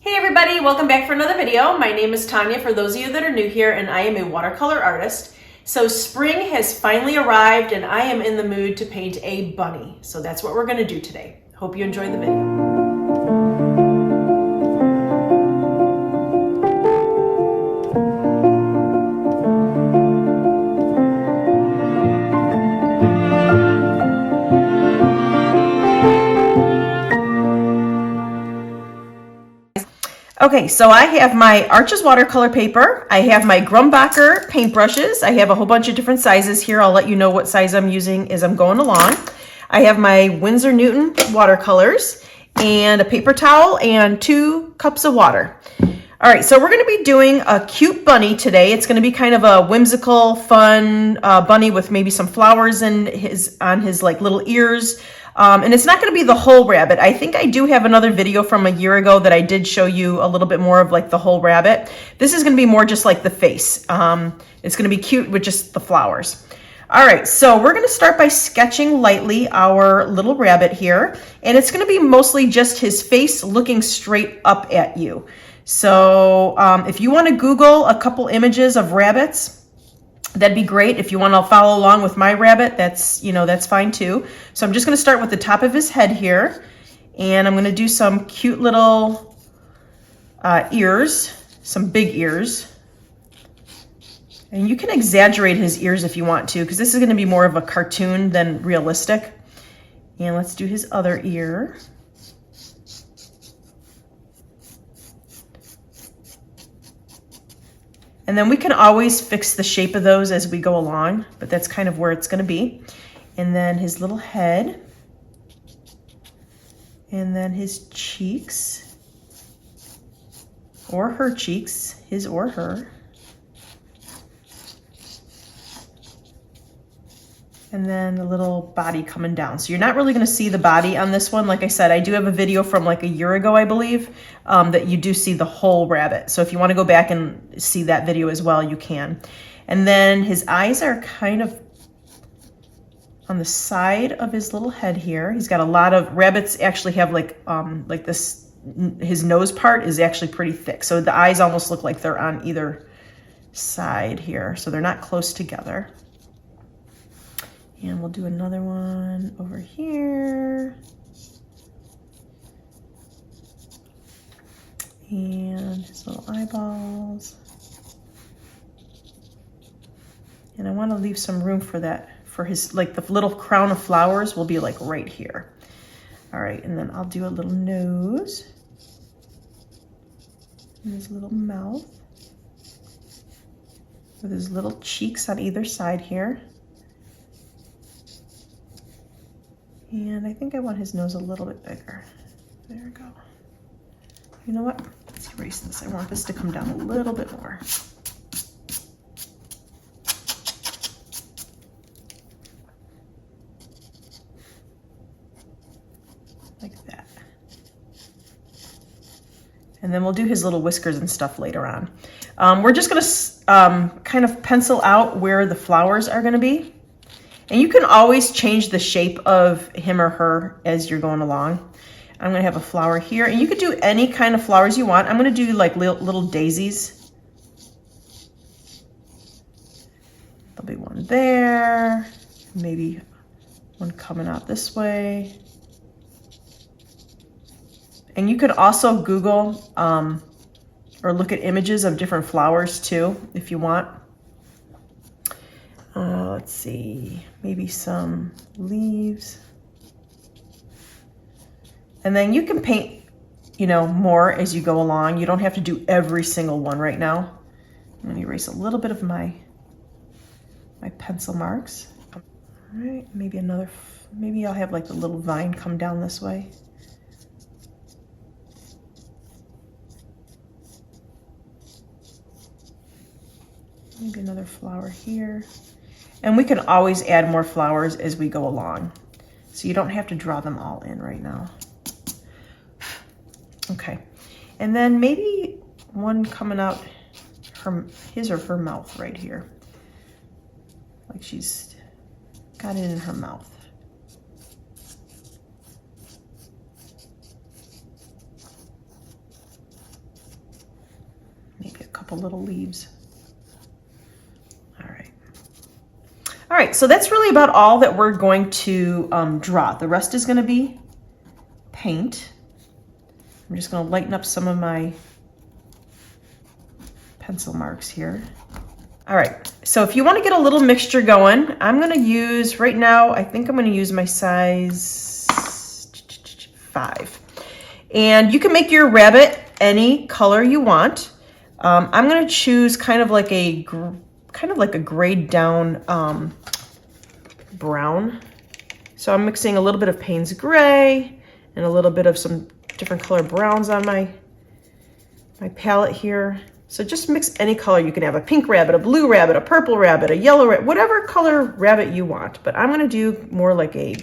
Hey everybody, welcome back for another video. My name is Tanya for those of you that are new here, and I am a watercolor artist. So spring has finally arrived and I am in the mood to paint a bunny. So that's what we're going to do today. Hope you enjoy the video. Okay, so I have my Arches watercolor paper. I have my Grumbacher paintbrushes. I have a whole bunch of different sizes here. I'll let you know what size I'm using as I'm going along. I have my Winsor Newton watercolors and a paper towel and 2 cups of water. All right, so we're going to be doing a cute bunny today. It's going to be kind of a whimsical, fun bunny with maybe some flowers on his like little ears. And it's not going to be the whole rabbit. I think I do have another video from a year ago that I did show you a little bit more of like the whole rabbit. This is going to be more just like the face. It's going to be cute with just the flowers. All right, so we're going to start by sketching lightly our little rabbit here. And it's going to be mostly just his face looking straight up at you. So if you want to Google a couple images of rabbits, that'd be great. If you want to follow along with my rabbit, that's fine too. So I'm just going to start with the top of his head here, and I'm going to do some cute little ears, some big ears. And you can exaggerate his ears if you want to, because this is going to be more of a cartoon than realistic. And let's do his other ear. And then we can always fix the shape of those as we go along, but that's kind of where it's going to be. And then his little head. And then his cheeks. Or her cheeks, his or her. And then the little body coming down. So you're not really going to see the body on this one. Like I said, I do have a video from like a year ago, I believe, that you do see the whole rabbit. So if you want to go back and see that video as well, you can. And then his eyes are kind of on the side of his little head here. He's got a lot of, rabbits actually have like this, his nose part is actually pretty thick. So the eyes almost look like they're on either side here. So they're not close together. And we'll do another one over here. And his little eyeballs. And I want to leave some room for that, for his, like the little crown of flowers will be like right here. All right, and then I'll do a little nose. And his little mouth. With his little cheeks on either side here. And I think I want his nose a little bit bigger. There we go. You know what? Let's erase this. I want this to come down a little bit more. Like that. And then we'll do his little whiskers and stuff later on. We're just going to kind of pencil out where the flowers are going to be. And you can always change the shape of him or her as you're going along. I'm going to have a flower here. And you could do any kind of flowers you want. I'm going to do like little daisies. There'll be one there. Maybe one coming out this way. And you could also Google or look at images of different flowers too, if you want. Let's see, maybe some leaves. And then you can paint, more as you go along. You don't have to do every single one right now. I'm going to erase a little bit of my pencil marks. All right, maybe I'll have like the little vine come down this way. Maybe another flower here. And we can always add more flowers as we go along. So you don't have to draw them all in right now. Okay. And then maybe one coming out his or her mouth right here. Like she's got it in her mouth. couple little leaves. All right, so that's really about all that we're going to draw. The rest is going to be paint. I'm just going to lighten up some of my pencil marks here. All right, so if you want to get a little mixture going, I'm going to use, right now, I think I'm going to use my size 5. And you can make your rabbit any color you want. I'm going to choose kind of like a grayed down brown. So I'm mixing a little bit of Payne's Gray and a little bit of some different color browns on my palette here. So just mix any color. You can have a pink rabbit, a blue rabbit, a purple rabbit, a yellow rabbit, whatever color rabbit you want. But I'm gonna do more like a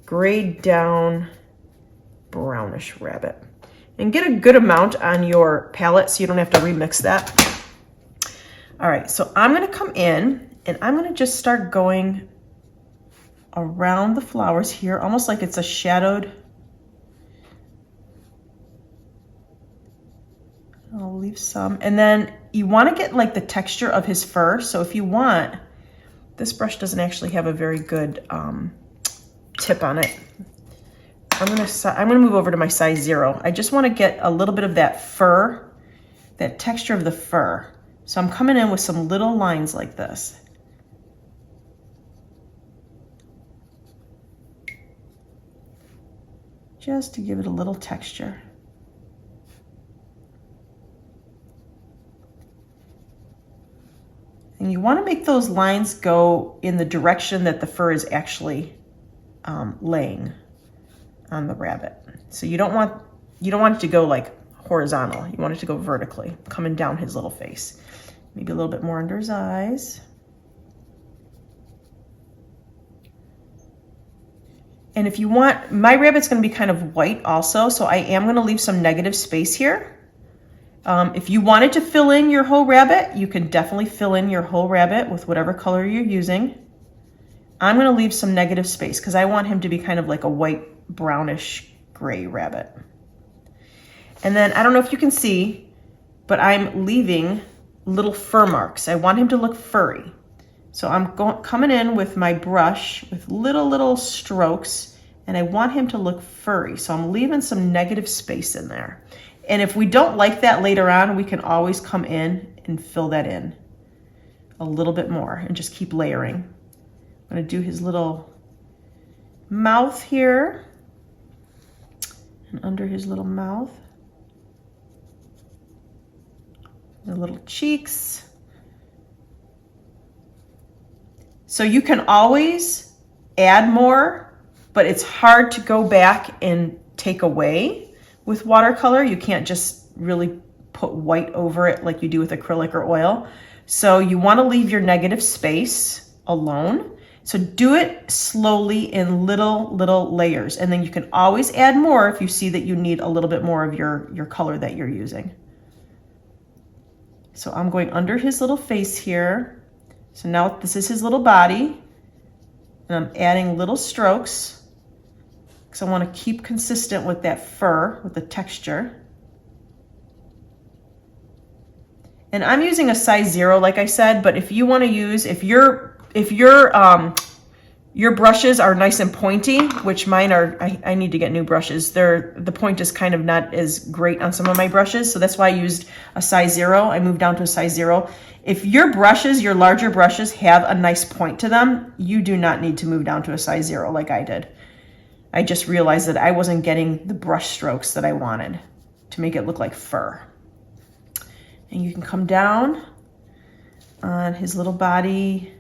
grayed down brownish rabbit. And get a good amount on your palette so you don't have to remix that. All right, so I'm gonna come in and I'm gonna just start going around the flowers here, almost like it's a shadowed. I'll leave some. And then you wanna get like the texture of his fur. So if you want, this brush doesn't actually have a very good tip on it. I'm gonna move over to my size 0. I just wanna get a little bit of that fur, that texture of the fur. So I'm coming in with some little lines like this. Just to give it a little texture. And you want to make those lines go in the direction that the fur is actually laying on the rabbit. So you don't want it to go like horizontal. You want it to go vertically, coming down his little face. Maybe a little bit more under his eyes. And if you want, my rabbit's going to be kind of white also, so I am going to leave some negative space here. If you wanted to fill in your whole rabbit, you can definitely fill in your whole rabbit with whatever color you're using. I'm going to leave some negative space because I want him to be kind of like a white, brownish, gray rabbit. And then, I don't know if you can see, but I'm leaving little fur marks. I want him to look furry. So I'm coming in with my brush with little strokes, and I want him to look furry. So I'm leaving some negative space in there. And if we don't like that later on, we can always come in and fill that in a little bit more and just keep layering. I'm gonna do his little mouth here and under his little mouth, the little cheeks. So you can always add more, but it's hard to go back and take away. With watercolor, you can't just really put white over it like you do with acrylic or oil. So you want to leave your negative space alone. So do it slowly in little layers. And then you can always add more if you see that you need a little bit more of your color that you're using. So I'm going under his little face here. So now this is his little body. And I'm adding little strokes, because I want to keep consistent with that fur, with the texture. And I'm using a size 0, like I said, but if you want to use, if your brushes are nice and pointy, which mine are, I need to get new brushes. The point is kind of not as great on some of my brushes, so that's why I used a size 0. I moved down to a size 0. If your brushes, your larger brushes, have a nice point to them, you do not need to move down to a size 0 like I did. I just realized that I wasn't getting the brush strokes that I wanted to make it look like fur. And you can come down on his little body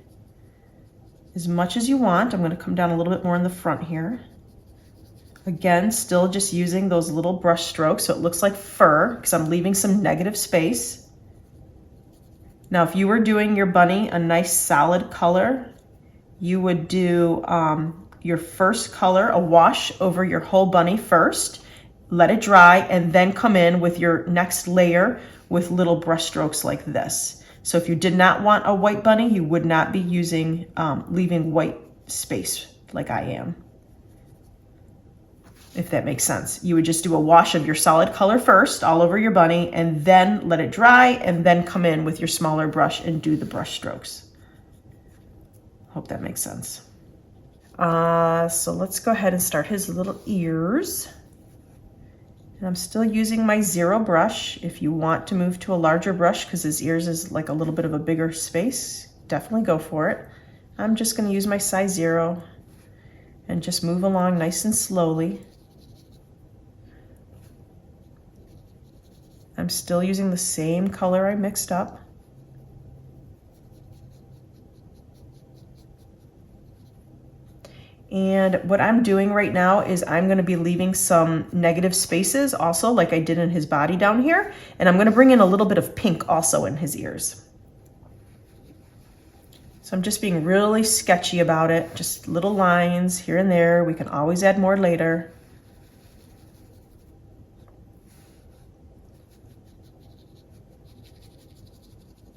as much as you want. I'm going to come down a little bit more in the front here. Again, still just using those little brush strokes so it looks like fur, because I'm leaving some negative space. Now, if you were doing your bunny a nice solid color, you would do your first color, a wash over your whole bunny first, let it dry, and then come in with your next layer with little brush strokes like this. So if you did not want a white bunny, you would not be using, leaving white space like I am. if that makes sense. You would just do a wash of your solid color first all over your bunny and then let it dry and then come in with your smaller brush and do the brush strokes. Hope that makes sense. So let's go ahead and start his little ears. And I'm still using my 0 brush. If you want to move to a larger brush because his ears is like a little bit of a bigger space, definitely go for it. I'm just going to use my size 0 and just move along nice and slowly. I'm still using the same color I mixed up. And what I'm doing right now is I'm going to be leaving some negative spaces also, like I did in his body down here. And I'm going to bring in a little bit of pink also in his ears. So I'm just being really sketchy about it. Just little lines here and there. We can always add more later.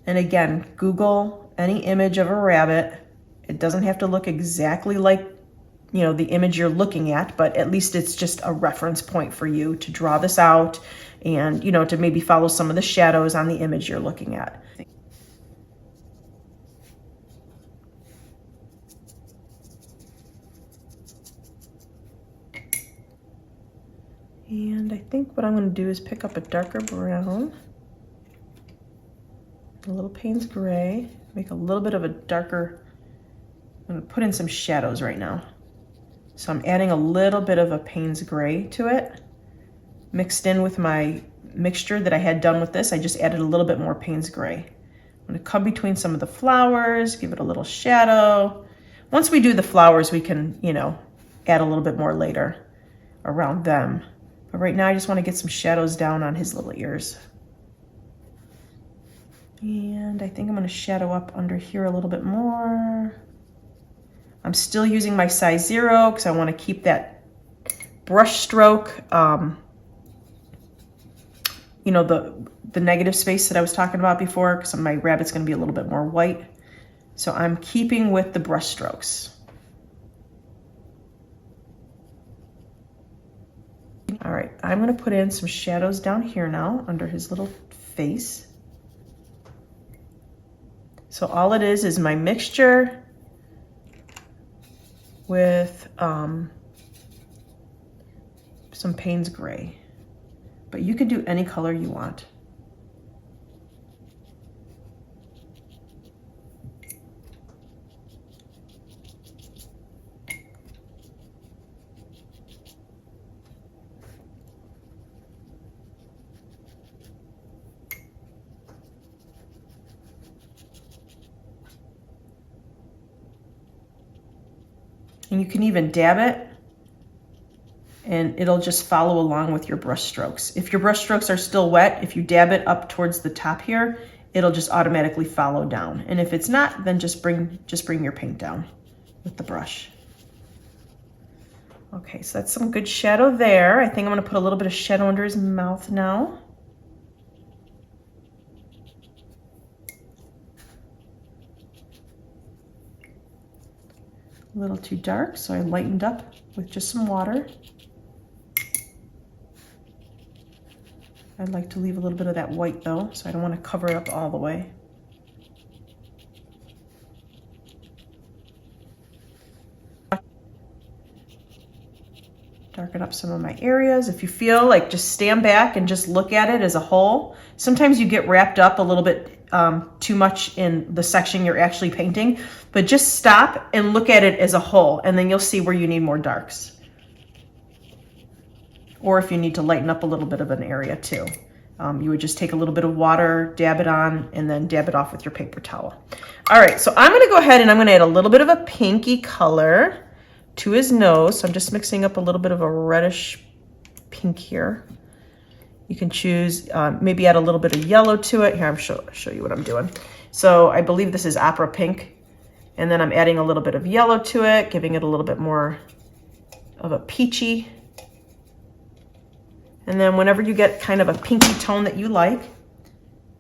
And again, Google any image of a rabbit. It doesn't have to look exactly like, you know, the image you're looking at, but at least it's just a reference point for you to draw this out and, you know, to maybe follow some of the shadows on the image you're looking at. And I think what I'm going to do is pick up a darker brown, a little Payne's gray, make a little bit of a darker, I'm going to put in some shadows right now. So I'm adding a little bit of a Payne's gray to it, mixed in with my mixture that I had done with this. I just added a little bit more Payne's gray. I'm going to come between some of the flowers, give it a little shadow. Once we do the flowers, we can, you know, add a little bit more later around them. But right now I just want to get some shadows down on his little ears. And I think I'm going to shadow up under here a little bit more. I'm still using my size 0 because I want to keep that brush stroke, you know, the negative space that I was talking about before, because my rabbit's going to be a little bit more white. So I'm keeping with the brush strokes. All right, I'm going to put in some shadows down here now under his little face. So all it is my mixture with some Payne's gray, but you can do any color you want. And you can even dab it and it'll just follow along with your brush strokes. If your brush strokes are still wet, if you dab it up towards the top here, it'll just automatically follow down. And if it's not, then just bring your paint down with the brush. Okay, so that's some good shadow there. I think I'm gonna put a little bit of shadow under his mouth now. A little too dark, so I lightened up with just some water. I'd like to leave a little bit of that white though, so I don't want to cover it up all the way. Darken up some of my areas. If you feel like, just stand back and just look at it as a whole. Sometimes you get wrapped up a little bit too much in the section you're actually painting, but just stop and look at it as a whole, and then you'll see where you need more darks. Or if you need to lighten up a little bit of an area too. You would just take a little bit of water, dab it on, and then dab it off with your paper towel. All right, so I'm gonna go ahead and I'm gonna add a little bit of a pinky color to his nose. So I'm just mixing up a little bit of a reddish pink here. You can choose, maybe add a little bit of yellow to it. Here, I'll show you what I'm doing. So I believe this is opera pink. And then I'm adding a little bit of yellow to it, giving it a little bit more of a peachy. And then whenever you get kind of a pinky tone that you like,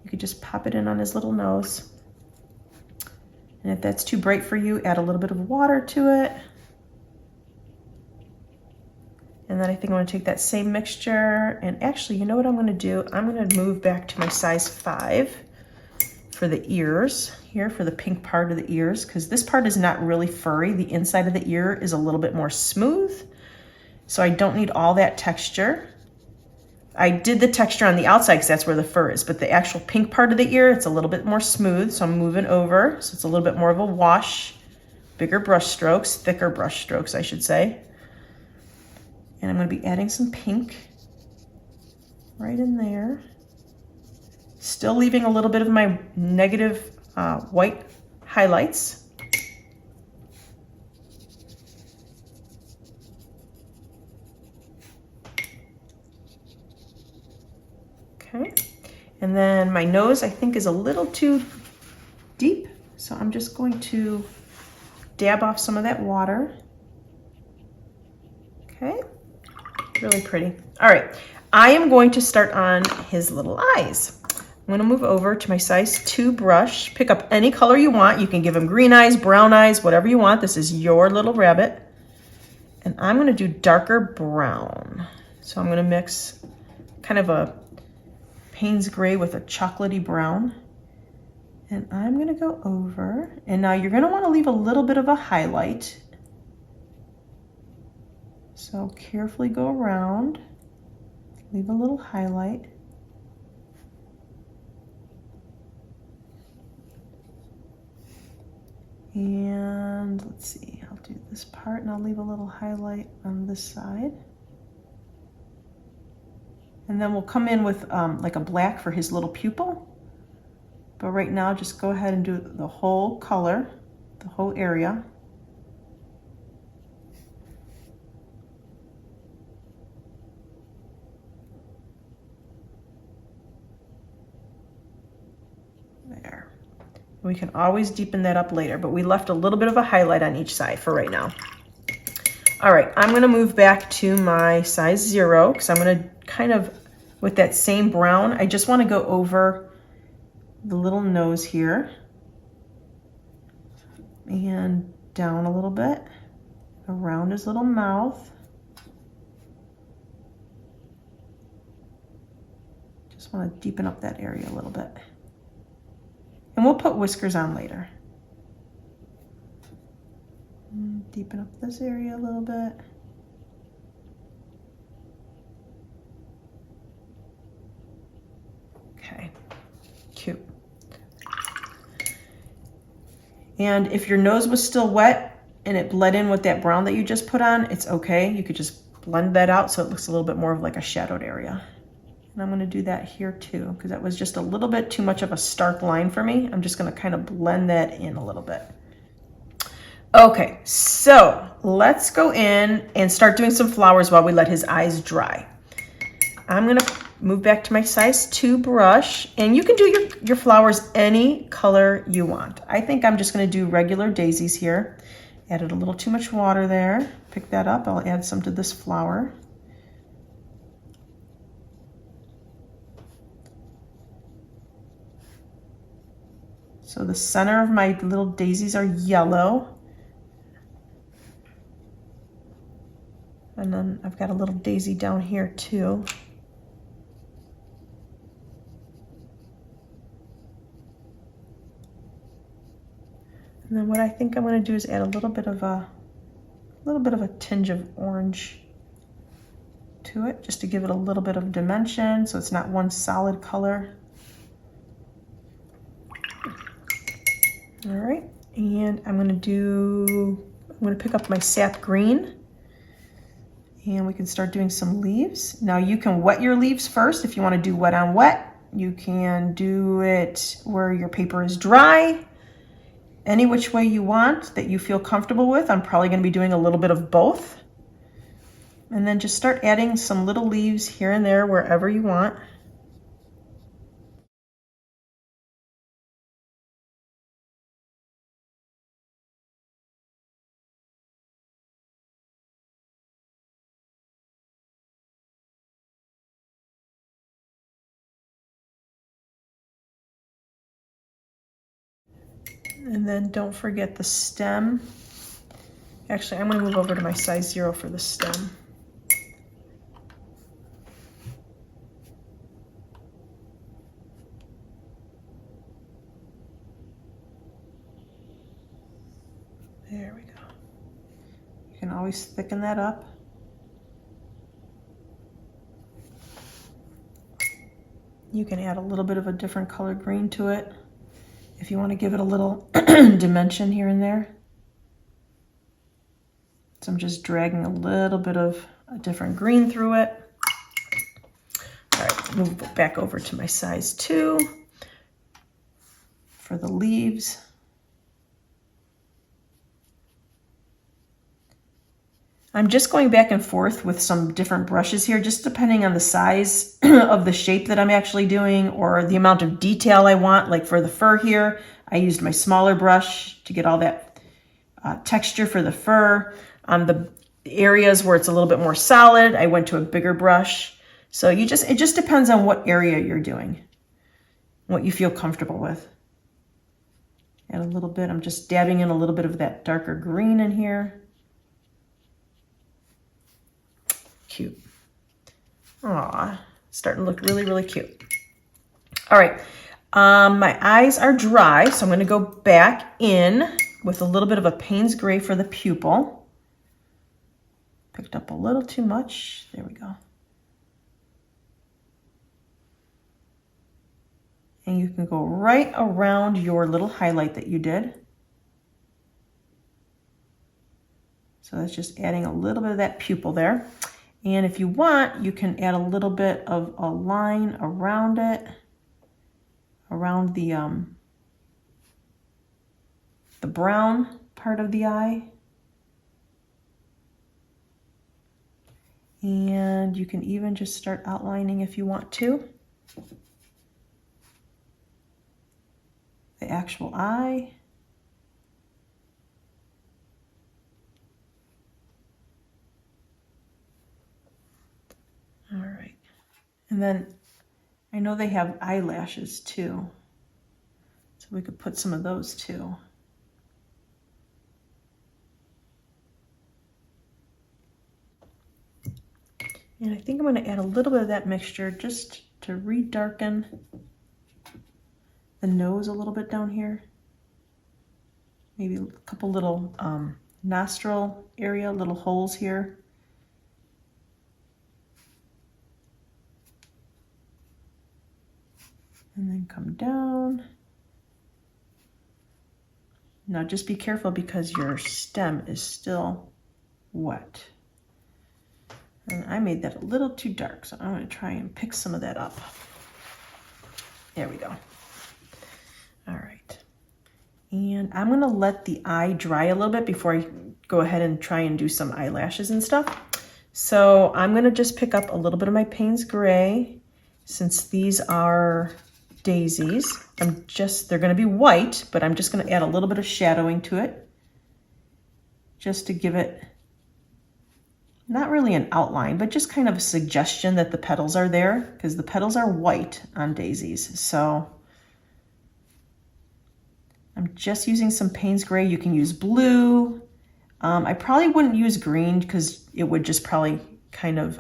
you could just pop it in on his little nose. And if that's too bright for you, add a little bit of water to it. And then I think I'm going to take that same mixture, and actually, you know what I'm going to do? I'm going to move back to my size 5 for the ears here, for the pink part of the ears, because this part is not really furry. The inside of the ear is a little bit more smooth, so I don't need all that texture. I did the texture on the outside because that's where the fur is, but the actual pink part of the ear, it's a little bit more smooth, so I'm moving over, so it's a little bit more of a wash, bigger brush strokes, thicker brush strokes, I should say. And I'm going to be adding some pink right in there. Still leaving a little bit of my negative white highlights. Okay. And then my nose, I think, is a little too deep, so I'm just going to dab off some of that water. Okay. Really pretty. All right, I am going to start on his little eyes. I'm going to move over to my size 2 brush. Pick up any color you want. You can give him green eyes, brown eyes, whatever you want. This is your little rabbit. And I'm going to do darker brown. So I'm going to mix kind of a Payne's gray with a chocolatey brown. And I'm going to go over. And now you're going to want to leave a little bit of a highlight. So carefully go around, leave a little highlight. And let's see, I'll do this part and I'll leave a little highlight on this side. And then we'll come in with like a black for his little pupil. But right now, just go ahead and do the whole color, the whole area. There. We can always deepen that up later, but we left a little bit of a highlight on each side for right now. All right, I'm gonna move back to my size 0 because I'm gonna kind of, with that same brown, I just wanna go over the little nose here and down a little bit, around his little mouth. Just wanna deepen up that area a little bit. And we'll put whiskers on later. Deepen up this area a little bit. Okay, cute. And if your nose was still wet and it bled in with that brown that you just put on, it's okay. You could just blend that out so it looks a little bit more of like a shadowed area. And I'm gonna do that here too, because that was just a little bit too much of a stark line for me. I'm just gonna kind of blend that in a little bit. Okay, so let's go in and start doing some flowers while we let his eyes dry. I'm gonna move back to my size 2 brush, and you can do your flowers any color you want. I think I'm just gonna do regular daisies here. Added a little too much water there. Pick that up, I'll add some to this flower. So the center of my little daisies are yellow. And then I've got a little daisy down here too. And then what I think I'm going to do is add a little bit of a tinge of orange to it, just to give it a little bit of dimension so it's not one solid color. All right, and I'm going to pick up my sap green, and we can start doing some leaves. Now you can wet your leaves first if you want to do wet on wet. You can do it where your paper is dry. Any which way you want that you feel comfortable with. I'm probably going to be doing a little bit of both. And then just start adding some little leaves here and there wherever you want. And then don't forget the stem. Actually, I'm going to move over to my size 0 for the stem. always thicken that up. You can add a little bit of a different color green to it if you want to give it a little dimension here and there. So I'm just dragging a little bit of a different green through it. All right, move it back over to my size 2 for the leaves. I'm just going back and forth with some different brushes here, just depending on the size of the shape that I'm actually doing or the amount of detail I want. Like for the fur here, I used my smaller brush to get all that texture for the fur. On the areas where it's a little bit more solid, I went to a bigger brush. So it just depends on what area you're doing, what you feel comfortable with. Add a little bit, I'm just dabbing in a little bit of that darker green in here. Cute. Aw, starting to look really, really cute. All right, my eyes are dry, so I'm gonna go back in with a little bit of a Payne's Gray for the pupil. Picked up a little too much, there we go. And you can go right around your little highlight that you did. So that's just adding a little bit of that pupil there. And if you want, you can add a little bit of a line around it, around the brown part of the eye. And you can even just start outlining if you want to. The actual eye. All right. And then I know they have eyelashes too. So we could put some of those too. And I think I'm going to add a little bit of that mixture just to re-darken the nose a little bit down here. Maybe a couple little nostril area, little holes here. And then come down. Now just be careful because your stem is still wet. And I made that a little too dark, so I'm going to try and pick some of that up. There we go. All right. And I'm going to let the eye dry a little bit before I go ahead and try and do some eyelashes and stuff. So I'm going to just pick up a little bit of my Payne's Gray. Since these are daisies, they're going to be white, but I'm just going to add a little bit of shadowing to it just to give it not really an outline, but just kind of a suggestion that the petals are there, because the petals are white on daisies. So I'm just using some Payne's Gray. You can use blue. I probably wouldn't use green because it would just probably kind of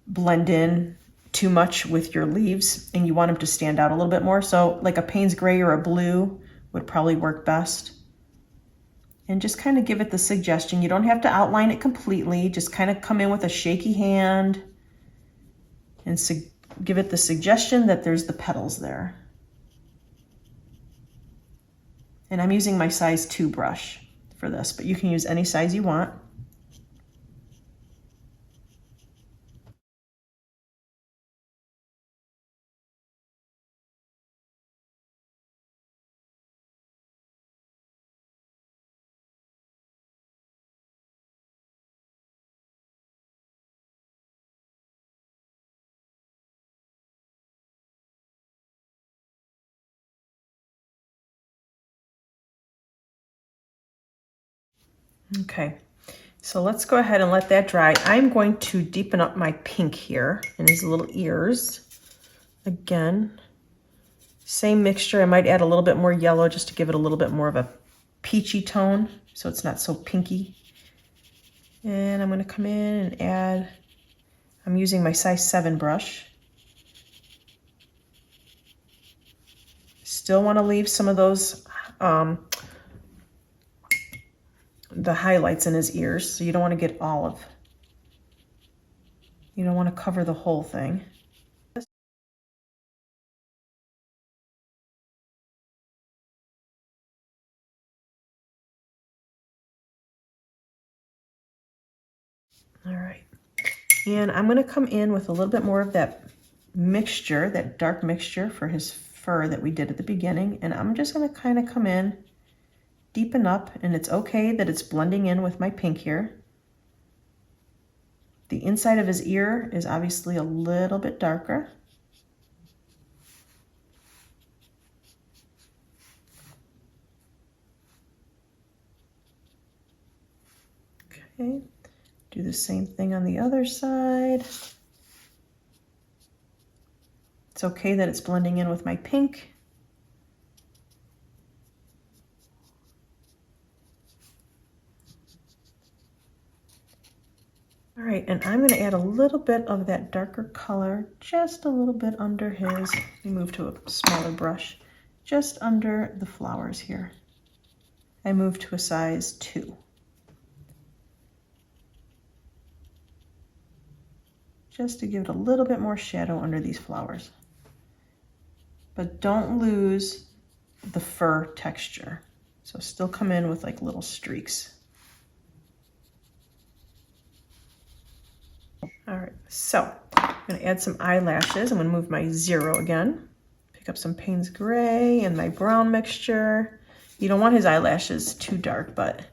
blend in too much with your leaves, and you want them to stand out a little bit more. So like a Payne's Gray or a blue would probably work best. And just kind of give it the suggestion. You don't have to outline it completely. Just kind of come in with a shaky hand and give it the suggestion that there's the petals there. And I'm using my size 2 brush for this, but you can use any size you want. Okay, so let's go ahead and let that dry. I'm going to deepen up my pink here in his little ears. Again, same mixture. I might add a little bit more yellow just to give it a little bit more of a peachy tone so it's not so pinky. And I'm going to come in and add, I'm using my size 7 brush. Still want to leave some of those the highlights in his ears, so you don't want to get all of, you don't want to cover the whole thing. All right, and I'm going to come in with a little bit more of that mixture, that dark mixture for his fur that we did at the beginning, and I'm just going to kind of come in, deepen up, and it's okay that it's blending in with my pink here. The inside of his ear is obviously a little bit darker. Okay, do the same thing on the other side. It's okay that it's blending in with my pink. All right, and I'm going to add a little bit of that darker color, just a little bit under his, let me move to a smaller brush, just under the flowers here. I moved to a size 2. Just to give it a little bit more shadow under these flowers. But don't lose the fur texture. So still come in with like little streaks. All right, so I'm gonna add some eyelashes. I'm gonna move my 0 again. Pick up some Payne's Gray and my brown mixture. You don't want his eyelashes too dark, but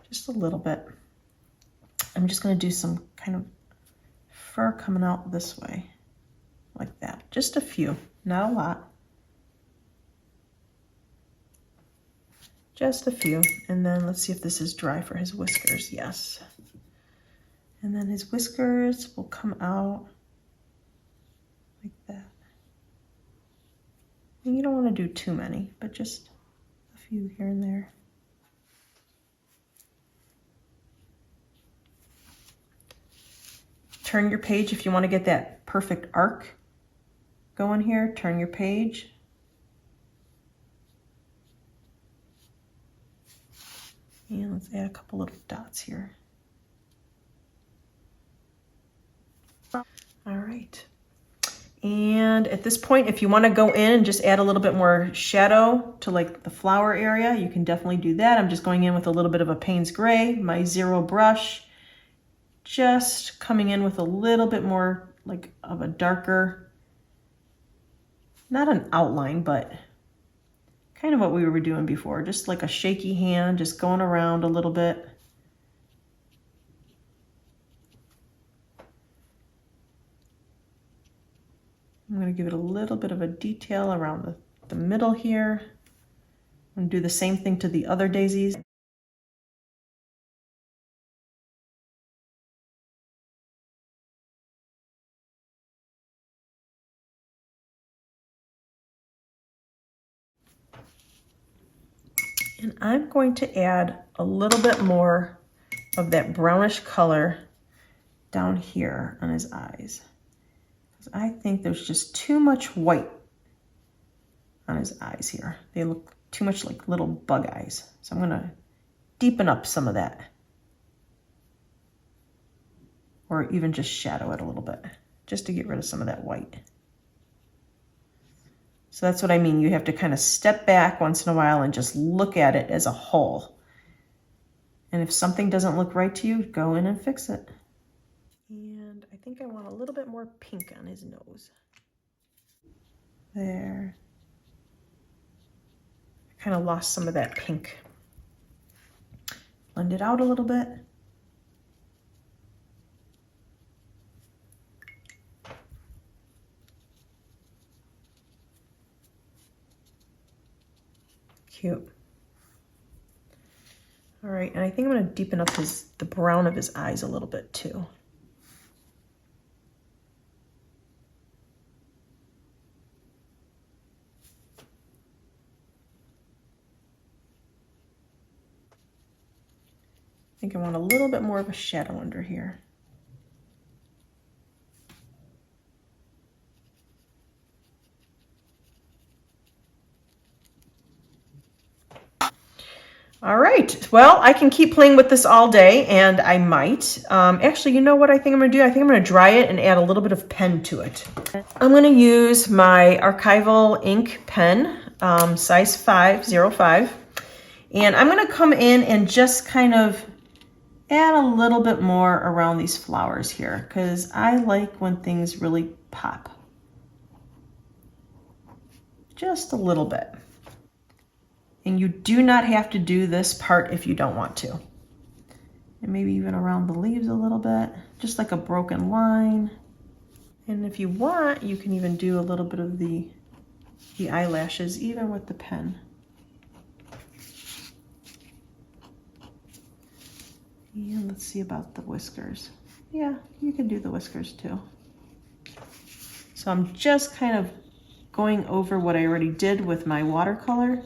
just a little bit. I'm just gonna do some kind of fur coming out this way, like that. Just a few, not a lot. Just a few. And then let's see if this is dry for his whiskers. Yes. And then his whiskers will come out like that. And you don't want to do too many, but just a few here and there. Turn your page if you want to get that perfect arc going here. Turn your page. And let's add a couple little dots here. All right. And at this point, if you want to go in and just add a little bit more shadow to like the flower area, you can definitely do that. I'm just going in with a little bit of a Payne's Gray, my 0 brush, just coming in with a little bit more like of a darker, not an outline, but kind of what we were doing before, just like a shaky hand, just going around a little bit. I'm going to give it a little bit of a detail around the middle here. I'm going to do the same thing to the other daisies. And I'm going to add a little bit more of that brownish color down here on his eyes. Because I think there's just too much white on his eyes here. They look too much like little bug eyes. So I'm going to deepen up some of that. Or even just shadow it a little bit, just to get rid of some of that white. So that's what I mean. You have to kind of step back once in a while and just look at it as a whole. And if something doesn't look right to you, go in and fix it. And I think I want a little bit more pink on his nose. There. I kind of lost some of that pink. Blend it out a little bit. Cute. All right, and I think I'm going to deepen up the brown of his eyes a little bit too. I think I want a little bit more of a shadow under here. All right, well, I can keep playing with this all day, and I might. Actually, you know what I think I'm gonna do? I think I'm gonna dry it and add a little bit of pen to it. I'm gonna use my archival ink pen, size 505, and I'm gonna come in and just kind of add a little bit more around these flowers here, because I like when things really pop. Just a little bit. And you do not have to do this part if you don't want to. And maybe even around the leaves a little bit, just like a broken line. And if you want, you can even do a little bit of the eyelashes, even with the pen. And let's see about the whiskers. Yeah, you can do the whiskers too. So I'm just kind of going over what I already did with my watercolor.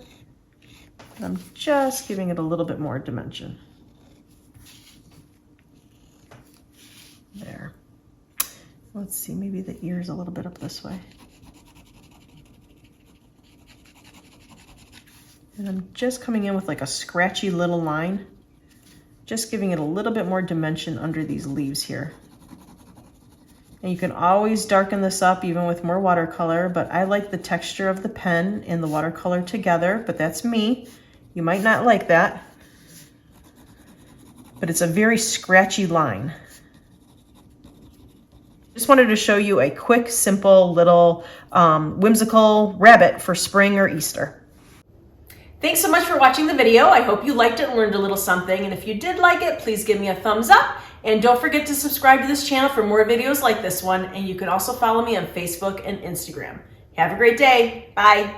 I'm just giving it a little bit more dimension. There. Let's see, maybe the ears a little bit up this way. And I'm just coming in with like a scratchy little line, just giving it a little bit more dimension under these leaves here. And you can always darken this up even with more watercolor, but I like the texture of the pen and the watercolor together, but that's me. You might not like that, but it's a very scratchy line. Just wanted to show you a quick, simple little whimsical rabbit for spring or Easter. Thanks so much for watching the video. I hope you liked it and learned a little something. And if you did like it, please give me a thumbs up. And don't forget to subscribe to this channel for more videos like this one. And you can also follow me on Facebook and Instagram. Have a great day. Bye.